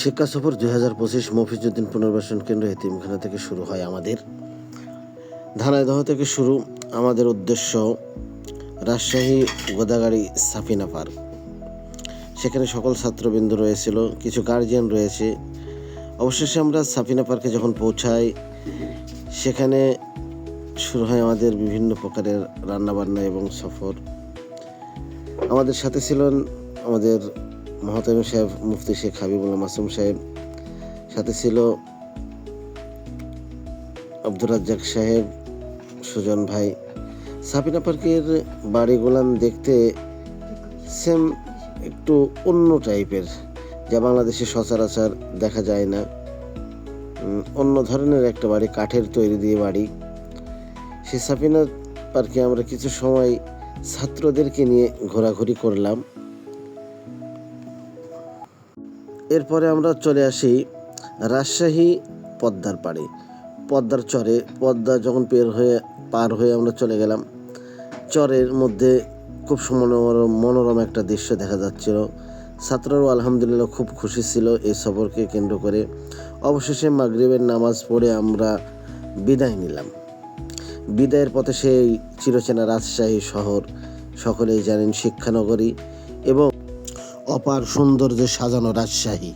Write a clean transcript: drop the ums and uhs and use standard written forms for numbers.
শিক্ষা সফর 2025 মফিজউদ্দিন পুনর্বাসন কেন্দ্র এতিমখানা থেকে শুরু হয় আমাদের। ধানাইদহ থেকে শুরু আমাদের উদ্দেশ্য রাজশাহী গোদাগাড়ি সাফিনা পার্ক। সেখানে সকল ছাত্রবৃন্দ রয়েছিল, কিছু গার্জিয়ান রয়েছে। অবশেষে আমরা সাফিনা পার্কে যখন পৌঁছাই, সেখানে শুরু হয় আমাদের বিভিন্ন প্রকারের রান্নাবান্না এবং সফর। আমাদের সাথে ছিলেন আমাদের মহতামিম সাহেব, মুফতি শেখ হাবিবুল্লাহ মাসুম সাহেব, সাথে ছিল আব্দুর রাজ্জাক সাহেব, সুজন ভাই। সাফিনা পার্কের বাড়িগুলান দেখতে সেম একটু অন্য টাইপের, যা বাংলাদেশে সচরাচর দেখা যায় না। অন্য ধরনের একটা বাড়ি, কাঠের তৈরি দিয়ে বাড়ি। সেই সাফিনা পার্কে আমরা কিছু সময় ছাত্রদেরকে নিয়ে ঘোরাঘুরি করলাম। এরপরে আমরা চলে আসি রাজশাহী পদ্মার পাড়ে, পদ্মার চরে। পদ্মা যখন পার হয়ে আমরা চলে গেলাম, চরের মধ্যে খুব মনোরম একটা দৃশ্য দেখা যাচ্ছিল। ছাত্ররাও আলহামদুলিল্লাহ খুব খুশি ছিল এই সফরকে কেন্দ্র করে। অবশেষে মাগরিবের নামাজ পড়ে আমরা বিদায় নিলাম। বিদায়ের পথে সেই চিরচেনা রাজশাহী শহর, সকলেই জানেন শিক্ষানগরী এবং অপার সৌন্দর্যে সাজানো রাজশাহী।